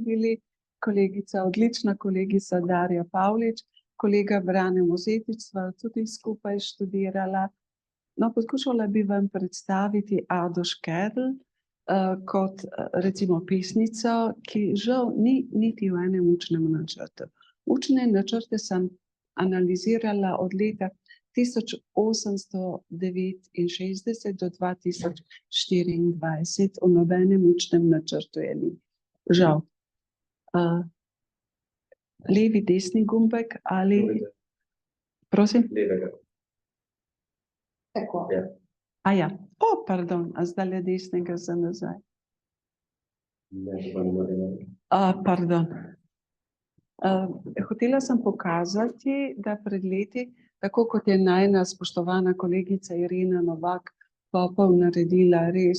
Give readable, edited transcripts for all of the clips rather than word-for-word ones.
bili kolegica, odlična kolegica Darja Pavlič, kolega Brane Mozetič, sva tudi skupaj študirala. No, poskušala bi vam predstaviti Ado Škerl kot recimo pesnico, ki žal ni niti v enem učnem načrtu. Učne načrte sem analizirala od leta 1869 do 2024, v nobenem učnem načrtu je ni. Žal. Levi, desni gumbek ali... Prosim? Levega. Tako. Ja. Ja. Pardon, a zdaj desnega za nazaj. Ne, to ne moremo. Pardon. Hotela sem pokazati, da pred leti, tako kot je najina spoštovana kolegica Irena Novak Popov naredila res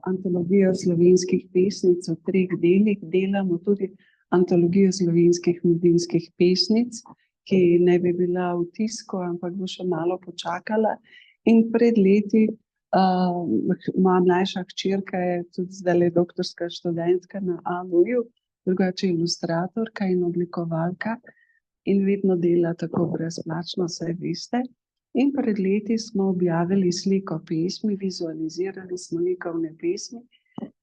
antologijo slovenskih pesnic v 3 delih, delamo tudi antologijo slovenskih mladinskih pesnic, ki ne bi bila v tisku, ampak bo še malo počakala. In pred leti, moja mlajša hčerka je tudi zdajle doktorska študentka na ANU-ju, drugače ilustratorka in oblikovalka in vedno dela tako brezplačno, saj veste. In pred leti smo objavili sliko pesmi, vizualizirali smo likovne pesmi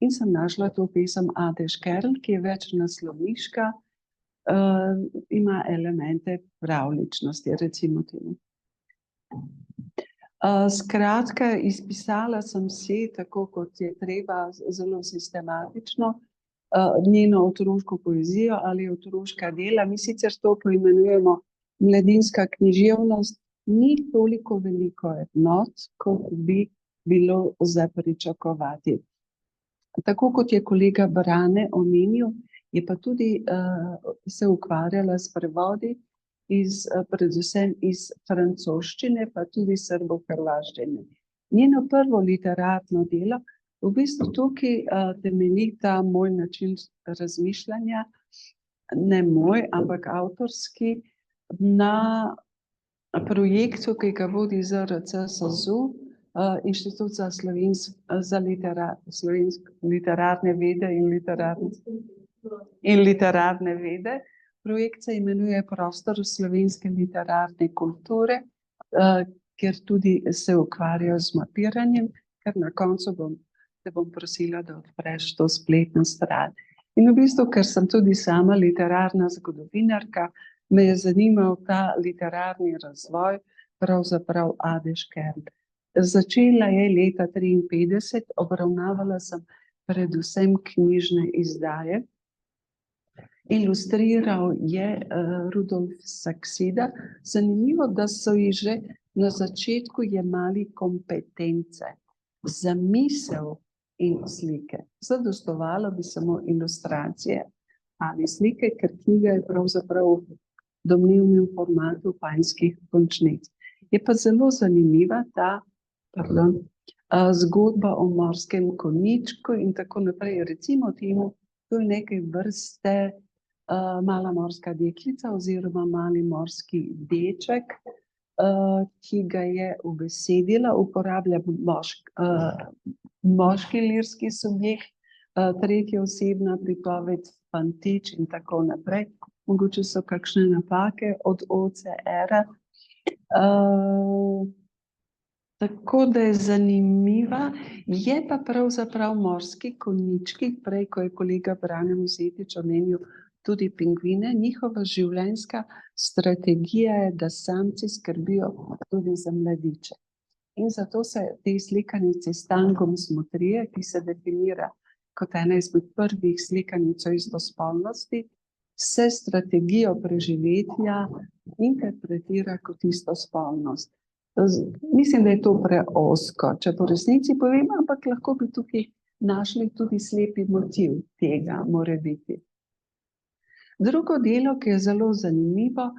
in sem našla to pesem Ade Škerl, ki je večnaslovniška, ima elemente pravljičnosti, recimo temu. Skratka, izpisala sem si, tako kot je treba, zelo sistematično, njeno otroško poezijo ali otroška dela. Mi sicer to poimenujemo mladinska književnost, ni toliko veliko enot, kot bi bilo za pričakovati. Tako kot je kolega Brane omenil, je pa tudi se ukvarjala s prevodi predvsem iz francoščine, pa tudi srbohrvaščine. Njeno prvo literarno delo, v bistvu tukaj temelji ta moj način razmišljanja, ne moj, ampak avtorski, na projektu, ki ga vodi ZRC SAZU, Inštitut za literarne vede in literarne vede. Projekt se imenuje Prostor slovenske literarne kulture, kjer tudi se ukvarjajo z mapiranjem, ker na koncu te bom prosila, da odpreš to spletno stran. In v bistvu, ker sem tudi sama literarna zgodovinarka, me je zanimal ta literarni razvoj, pravzaprav Ade Škerl. Začela je leta 1953, obravnavala sem predvsem knjižne izdaje. Ilustriral je Rudolf Saksida. Zanimivo, da so ji že na začetku jemali kompetence, zamisel in slike. Zadostovalo bi samo ilustracije ali slike, ker knjiga je pravzaprav v domnevnem formatu panjskih končnic. Je pa zelo zanimiva ta zgodba o morskem konjičku in tako naprej. Recimo temu, to je neke vrste mala morska deklica oziroma mali morski deček, ki ga je ubesedila, uporablja moški lirski subjekt, tretja osebna pripoved, fantič in tako naprej. Mogoče so kakšne napake od OCR-a. Tako da je zanimiva, je pa pravzaprav morski konjički, prej, ko je kolega Brane Mozetič omenil tudi pingvine, njihova življenjska strategija je, da samci skrbijo tudi za mladiče. In zato se te slikanice s Tangom Smotrije, ki se definira kot ena izmed prvih slikanic o istospolnosti, se strategijo preživetja interpretira kot istospolnost. Mislim, da je to preozko, če po resnici povem, ampak lahko bi tukaj našli tudi slepi motiv tega, more biti. Drugo delo, ki je zelo zanimivo,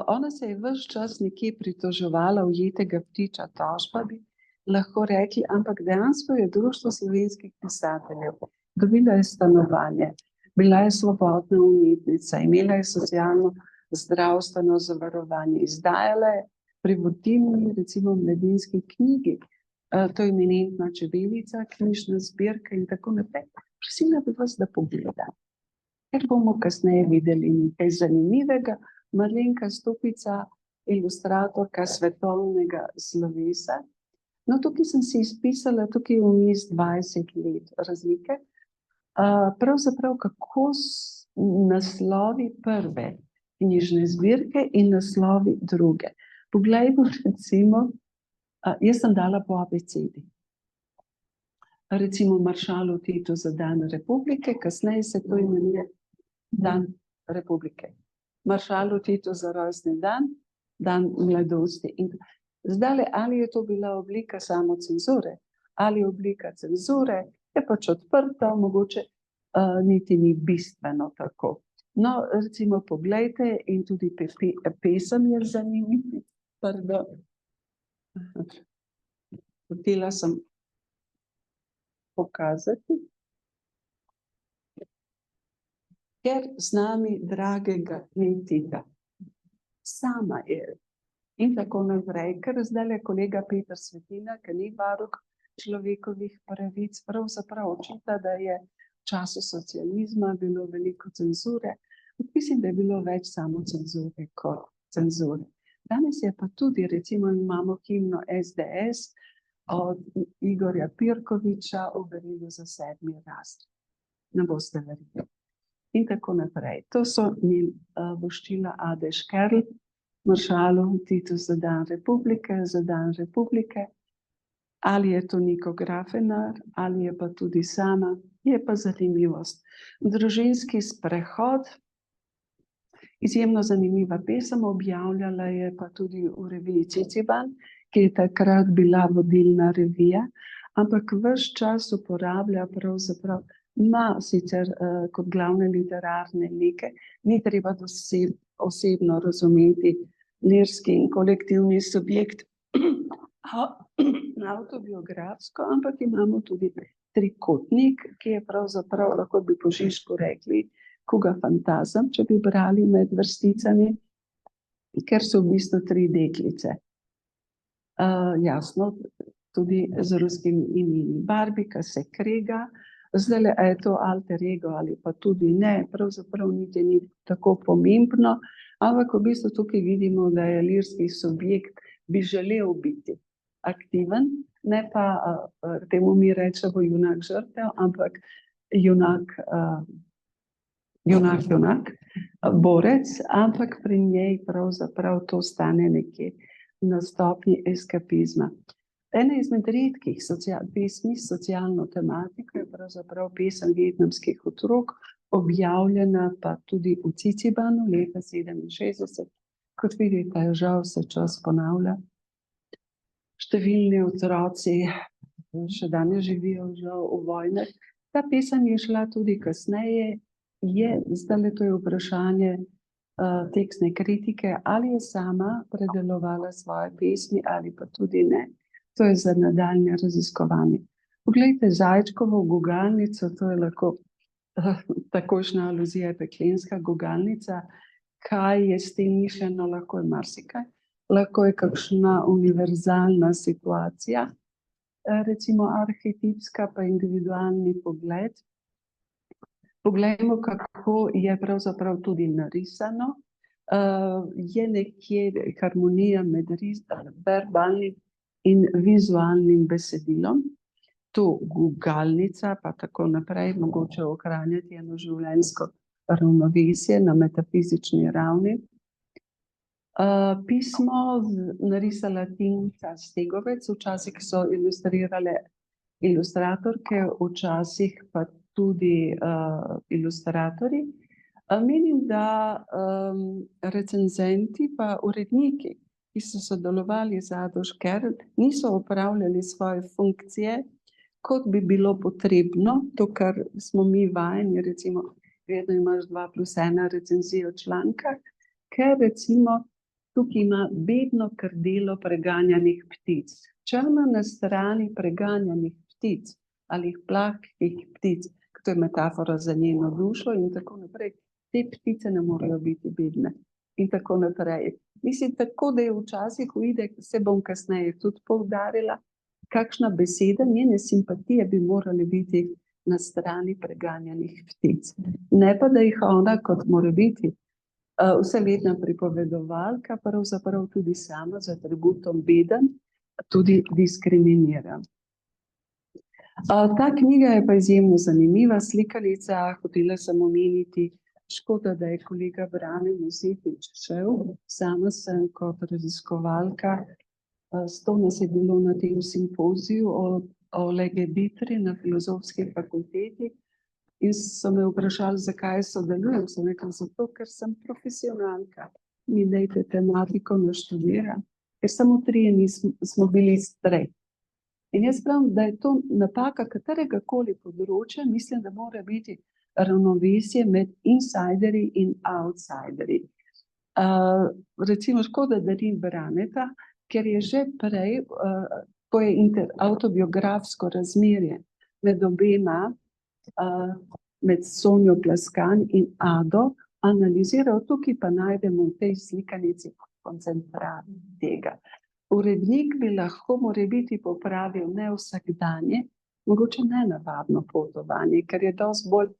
ona se je ves čas nekje pritoževala ujetega ptiča tožba, bi lahko rekli, ampak dejansko je Društvo slovenskih pisateljev. Dobila je stanovanje, bila je svobodna umetnica, imela je socialno zdravstveno zavarovanje, izdajala je pri vodilni, recimo mladinski knjigi, to je Eminentna čebelica, knjižna zbirka in tako naprej. Prosila bi vas, da pogledate. ker bomo kasneje videli nekaj zanimivega. Marlenka Stupica, ilustratorka svetovnega slovesa. No, tukaj sem si izpisala, tukaj vmes 20 let razlike. Pravzaprav kako naslovi prve knjižne zbirke in naslovi druge. Poglejmo recimo, jaz sem dala po abecedi. Recimo Maršalu Titu za dan republike, kasneje se to imenuje dan republike. Maršalu Titu za rojstni dan, dan mladosti. In zdaj, ali je to bila oblika samocenzure, ali oblika cenzure, je pač odprta, mogoče niti ni bistveno tako. No, recimo poglejte, in tudi pesem je zanimiv. Hotela sem pokazati. Ker z nami dragega ni Tita. Sama je. In tako naprej, ker zdaj je kolega Peter Svetina, ki ni varuh človekovih pravic, pravzaprav očita, da je v času socializma bilo veliko cenzure. Mislim, da je bilo več samo cenzure kot cenzure. Danes je pa tudi, recimo imamo himno SDS od Igorja Pirkoviča v berilu za 7. razred. Ne boste verjeli. In tako naprej. To so mi voščila Ade Škerl, Maršalu Titu za dan republike. Ali je to Niko Grafenar, ali je pa tudi sama, je pa zanimivost. Družinski sprehod, izjemno zanimiva pesem, objavljala je pa tudi v reviji Ciciban, ki je takrat bila vodilna revija, ampak ves čas uporablja pravzaprav, ima sicer kot glavne literarne like, ni treba osebno razumeti lirski in kolektivni subjekt avtobiografsko, ampak imamo tudi trikotnik, ki je pravzaprav, lahko bi po Žižku rekli, kuga fantazem, če bi brali med vrsticami, ker so v bistvu 3 deklice. Jasno, tudi z ruskim imeni. Barbika se krega, zdaj je to alter ego ali pa tudi ne, pravzaprav niti ni tako pomembno, ampak v bistvu tukaj vidimo, da je lirski subjekt bi želel biti aktiven, ne pa temu mi rečemo junak žrtev, ampak junak, borec, ampak pri njej pravzaprav to stane nekje na stopnji eskapizma. Ena izmed redkih pesmi s socialno tematiko je pravzaprav pesem vietnamskih otrok, objavljena pa tudi v Cicibanu leta 1967. Kot vidite, žal se čas ponavlja. Številni otroci še danes živijo žal v vojnah. Ta pesem je šla tudi kasneje, zdaj to je vprašanje tekstne kritike, ali je sama predelovala svoje pesmi ali pa tudi ne. To je za nadaljnje raziskovanje. Poglejte Zajčkovo gugalnico, to je lahko takošnja aluzija, peklenska gugalnica. Kaj je s tem mišljeno, lahko je marsikaj. Lahko je kakšna univerzalna situacija, recimo arhetipska pa individualni pogled. Poglejmo, kako je pravzaprav tudi narisano. Je nekje harmonija med verbalnim in vizualnim besedilom. To gugalnica, pa tako naprej, mogoče ohranjati eno življenjsko ravnovesje na metafizični ravni. Pismo narisala Tinka Stegovec, včasih so ilustrirale ilustratorke, včasih pa tudi ilustratorji. Menim, da recenzenti pa uredniki, ki so sodelovali z Ado Škerl, niso opravljali svoje funkcije, kot bi bilo potrebno, to, kar smo mi vajeni, recimo, vedno imaš 2+1 recenzijo članka, ker recimo tukaj ima vedno krdelo preganjanih ptic. Črna na strani preganjanih ptic ali plahkih ptic, to je metafora za njeno dušo in tako naprej. Te ptice ne morejo biti bedne in tako naprej. Mislim, tako da je včasih uide, se bom kasneje tudi poudarila, kakšna beseda, njene simpatije bi morale biti na strani preganjanih ptic. Ne pa, da jih ona, kot mora biti vsevedna pripovedovalka, pravzaprav tudi sama z atributom beden, tudi diskriminira. Ta knjiga je pa izjemno zanimiva slikalica, hotela sem omeniti, škoda, da je kolega Brane Mozetič šel, sama sem kot raziskovalka, 100 nas je bilo na tem simpoziju o Legebitri na Filozofski fakulteti in so me vprašali, zakaj sodelujem. Sem rekla, zato, ker sem profesionalka. Mi dajte tematiko naštudirati, ker samo 3 smo bili strej. In jaz pravim, da je to napaka katerega koli področja, mislim, da mora biti ravnovesje med insiderji in outsiderji. Recimo, škoda, da ni Braneta, ker je že prej, ko je avtobiografsko razmerje med obema, med Sonjo Plaskan in Ado, analiziral, tukaj pa najdemo v tej slikanici koncentrat tega. Urednik bi lahko morebiti popravil ne vsakdanje, mogoče nenavadno potovanje, ker je dosti bolj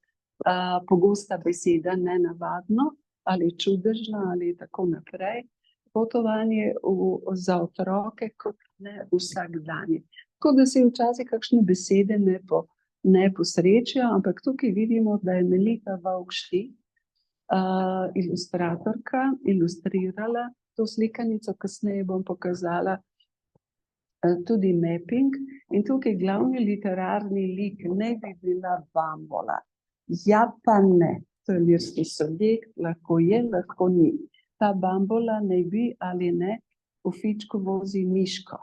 pogosta beseda nenavadno ali čudežno ali tako naprej. Potovanje za otroke kot ne vsakdanje. Tako da se včasih kakšne besede ne posrečijo, ampak tukaj vidimo, da je Melita Vovk-Štik, ilustratorka, ilustrirala to slikanico, kasneje bom pokazala tudi mapping. In tukaj glavni literarni lik ne bi bila bambola. Ja pa ne, to je lirski subjekt, lahko je, lahko ni. Ta bambola ne bi ali ne v fičku vozi miško.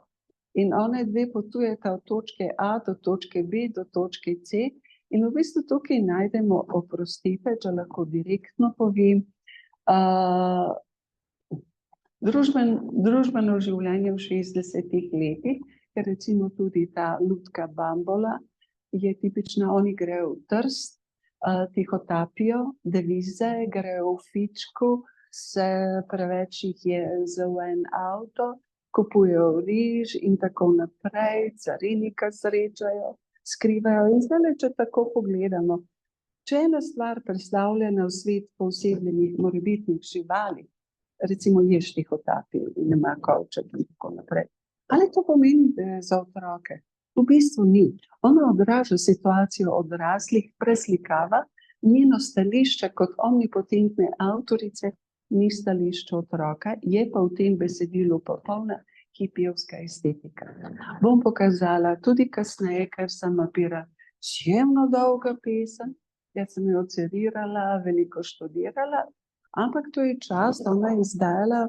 In one dve potujeta od točke A do točke B do točke C. In v bistvu tukaj najdemo, oprostite, če lahko direktno povem, družbeno življenje v 60-ih letih, ker recimo tudi ta lutka bambola je tipična, oni grejo v Trst, tihotapijo devize, grejo v fičku, se preveč jih je za en avto, kupujejo riž in tako naprej, carinika srečajo, skrivajo. In zdaj, če tako pogledamo, če ena stvar predstavljena v svet posebljenih morebitnih živali, recimo ješ tihotapijo in ima kovček in tako naprej. Ali to pomeni, da je za otroke? V bistvu ni. Ona odraža situacijo odraslih, preslikava njeno stališče kot omnipotentne avtorice, ni stališče otroka, je pa v tem besedilu popolna hipijevska estetika. Bom pokazala tudi kasneje, ker sem mapirala izjemno dolga pesem, jaz sem jo citirala, veliko študirala, ampak to je čas, ona je izdala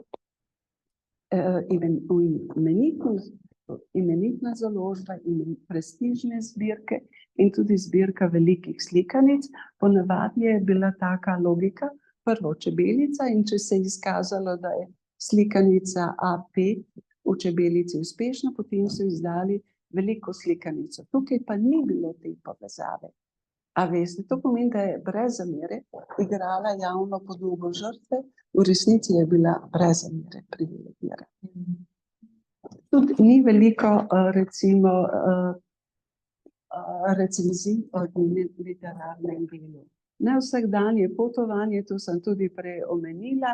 imenitna založba in prestižne zbirke in tudi zbirka velikih slikanic. Ponavadi je bila taka logika, prvo čebelica, in če se je izkazalo, da je slikanica A5 v čebelici uspešna, potem so izdali veliko slikanico. Tukaj pa ni bilo te povezave. A veste, to pomeni, da je brez zamere igrala javno podobo žrtve, v resnici je bila brez zamere privilegirana. Tudi ni veliko recenzij o njenem literarnem delu. Ne vsakdanje potovanje, to sem tudi prej omenila,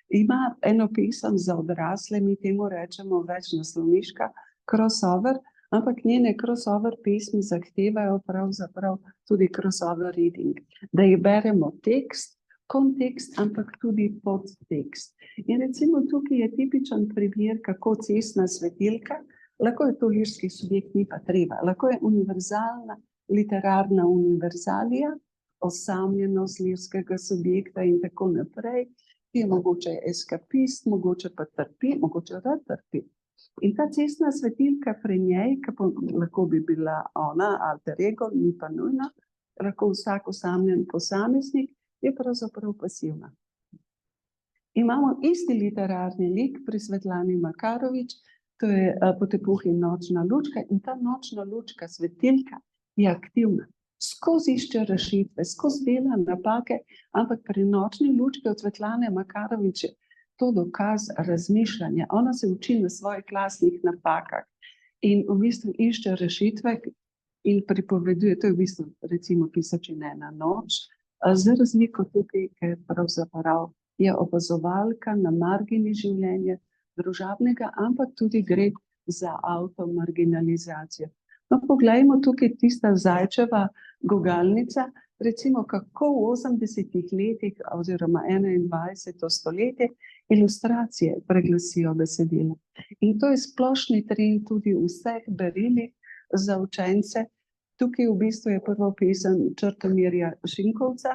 ima eno pesem za odrasle, mi temu rečemo večnaslovniška crossover, ampak njene crossover pesmi zahtevajo pravzaprav tudi crossover reading, da jih beremo tekst, kontekst, ampak tudi podtekst. In recimo tukaj je tipičen primer, kako cestna svetilka, lahko je to lirski subjekt, ni pa treba, lahko je univerzalna, literarna univerzalija, osamljenost lirskega subjekta in tako naprej, ki je mogoče eskapist, mogoče pa trpi, mogoče rad trpi. In ta cestna svetilka pri njej, lahko bi bila ona alter ego, ni pa nujno, lahko vsak osamljen posameznik, je pravzaprav pasivna. Imamo isti literarni lik pri Svetlani Makarovič, to je Po tepuhi nočna lučka, in ta nočna lučka, svetilka, je aktivna. Skozi išče rešitve, skozi dela napake, ampak pri nočni lučki od Svetlane Makarovič je to dokaz razmišljanja. Ona se uči na svojih lastnih napakah in v bistvu išče rešitve, in pripoveduje, to je v bistvu recimo Tisoč in ena noč, za razliko tukaj, ker pravzaprav je opazovalka na margini življenja družabnega, ampak tudi gre za avtomarginalizacijo. No, poglejmo tukaj tista Zajčeva gugalnica, recimo kako v 80 letih oziroma 21. stoletje ilustracije preglasijo besedilo. In to je splošni trend tudi v vseh berilih za učence. Tukaj v bistvu je prvo pesem Črtomirja Šinkovca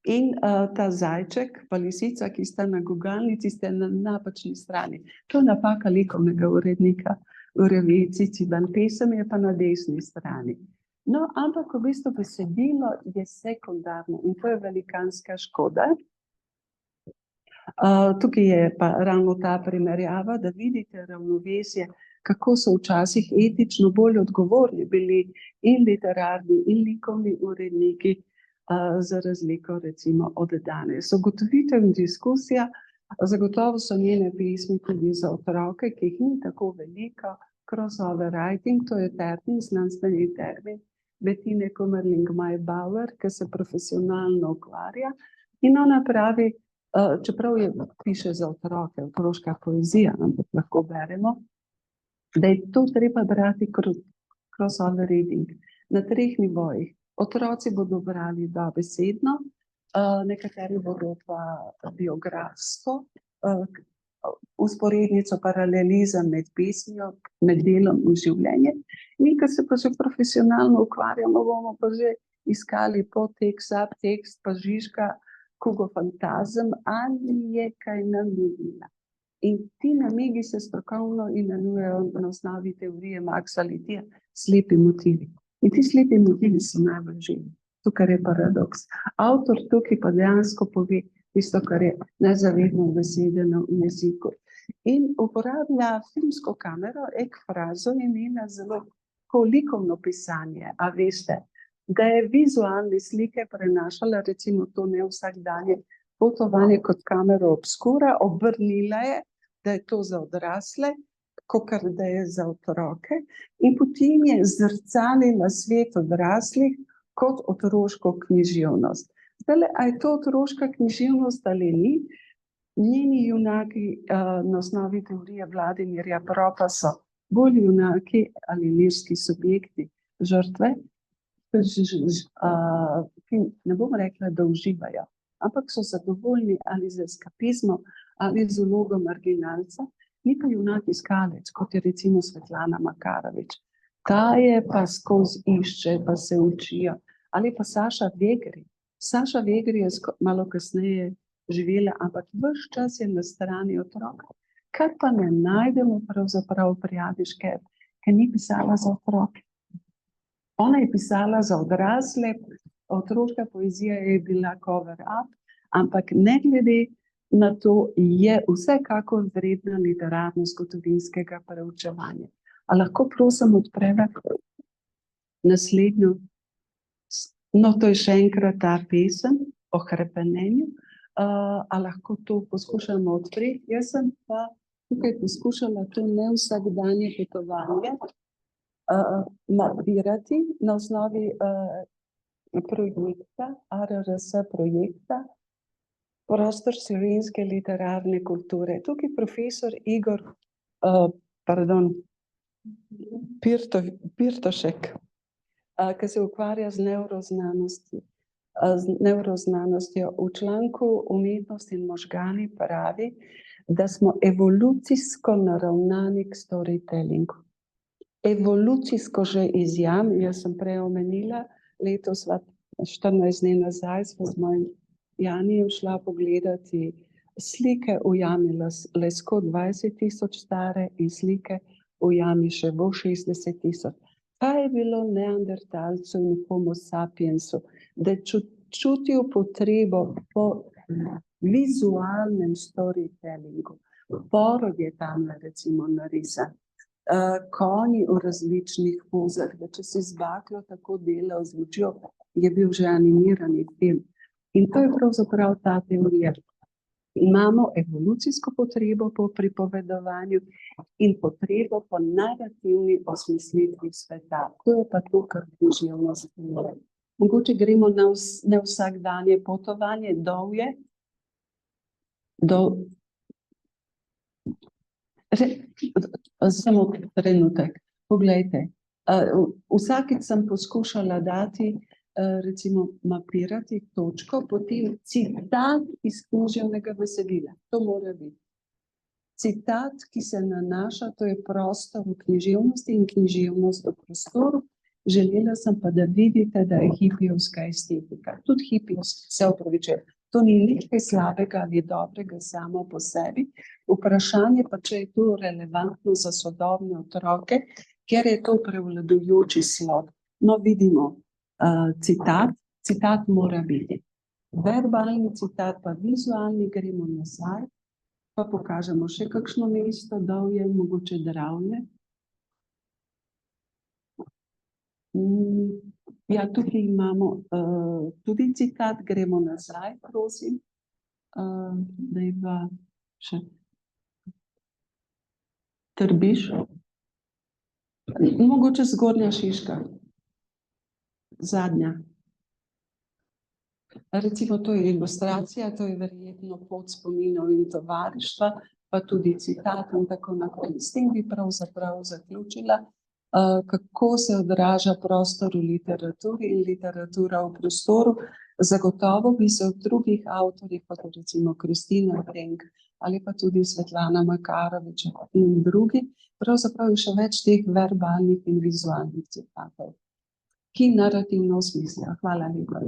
in ta zajček pa lisica, ki sta na gugalnici, sta na napačni strani. To je napaka likovnega urednika v reviji Ciciban, pesem je pa na desni strani. No, ampak v bistvu besedilo je sekundarno in to je velikanska škoda. Tukaj je pa ravno ta primerjava, da vidite ravnovesje, kako so včasih etično bolj odgovorni bili in literarni in likovni uredniki, za razliko recimo od danes. Ugotovitev in diskusija, zagotovo so njene pesmi tudi za otroke, ki jih ni tako veliko. Crossover writing, to je termin, znanstveni termin Bettine Kummerling-Maybauer, ki se profesionalno ukvarja in ona pravi, čeprav piše za otroke, otroška poezija, ampak lahko beremo, da je to treba brati crossover reading na 3 nivojih. Otroci bodo brali dobesedno, nekateri bodo pa biografsko, usporednico, paralelizem med pesmijo, med delom in življenjem. Mi, ki se pa že profesionalno ukvarjamo, bomo pa že iskali podtekst, subtekst, pa Žižka, kugofantazem, ali je kaj namigila. In ti namigi se strokovno imenujejo na osnovi teorije Maxa Littija slepi motivi. In ti slepi motivi so najbolj živi. Tukaj je paradoks. Avtor tukaj pa dejansko pove tisto, kar je nezavedno besedeno v jeziku. In uporablja filmsko kamero, ekfrazo je imela zelo likovno pisanje. A veste, da je vizualne slike prenašala, recimo to ne vsakdanje potovanje kot kamero obskura, obrnila je, da je to za odrasle, kakor da je za otroke, in potem je zrcalila svet odraslih kot otroško književnost. Zdaj, a je to otroška književnost ali ni? Njeni junaki na osnovi teorije Vladimirja Propa so bolj junaki ali lirski subjekti žrtve, ne bom rekla, da uživajo, ampak so zadovoljni ali z eskapizmom ali z vlogo marginalca, ni pa junak iskalec, kot je recimo Svetlana Makarovič. Ta je pa skozi išče, pa se učijo. Ali pa Saša Vegri. Saša Vegri je malo kasneje živela, ampak ves čas je na strani otroka. Kar pa ne najdemo pravzaprav pri Adišker, ker ni pisala za otroke. Ona je pisala za odrasle, otroška poezija je bila cover up, ampak ne glede na to je vsekakor vredna literarno-zgodovinskega preučevanja. A lahko prosim odpreva naslednjo? No, to je še enkrat ta pesem o hrepenenju. A lahko to poskušamo odpreti? Jaz sem pa tukaj poskušala to ne vsakdanje potovanje mapirati na osnovi projekta, ARRS projekta, Prostor slovenske literarne kulture. Tukaj profesor Igor Pirtošek, ki se ukvarja z nevroznanostjo. V članku Umetnost in možgani pravi, da smo evolucijsko naravnani k storytellingu. Evolucijsko že iz jam, jaz sem prej omenila, letos 14 dni nazaj smo z mojim Janijem šla pogledati slike v jami Lesko 20 000 stare in slike v jami Ševo 60 000. Kaj je bilo neandertalcu in homo sapiensu, da čutil potrebo po vizualnem storytellingu. Porod je tam recimo narisan. Konji v različnih pozah, da če si z baklo tako delal z lučjo, je bil že animirani film. In to je pravzaprav ta teorija. Imamo evolucijsko potrebo po pripovedovanju in potrebo po narativni osmislitvi sveta. To je pa to, kar književnost je. Mogoče gremo na vsakdanje potovanje, samo trenutek, poglejte. Vsakič sem poskušala dati, recimo mapirati točko, potem citat iz književnega besedila. To mora biti. Citat, ki se nanaša, to je prostor v književnosti in književnost v prostoru. Želela sem pa, da vidite, da je hipijevska estetika. Tudi hipijevska, se opravičujem. To ni nič kaj slabega ali dobrega samo po sebi. Vprašanje pa, če je to relevantno za sodobne otroke, ker je to prevladujoči slog. No, vidimo, citat mora biti. Verbalni citat pa vizualni, gremo nazaj, pa pokažemo še kakšno mesto, Dovje, mogoče Dravlje. Ja, tukaj imamo tudi citat, gremo nazaj, prosim. Dajva še Trbiš. Mogoče Zgornja Šiška. Zadnja. Recimo, to je ilustracija, to je verjetno pot spominov in tovarištva, pa tudi citat in tako naprej. S tem bi pravzaprav zaključila, kako se odraža prostor v literaturi in literatura v prostoru. Zagotovo bi se v drugih avtorjih, kot recimo Kristina Brenk ali pa tudi Svetlana Makarovič in drugi, pravzaprav je še več teh verbalnih in vizualnih citatov, ki narativno osmislijo. Hvala lepa.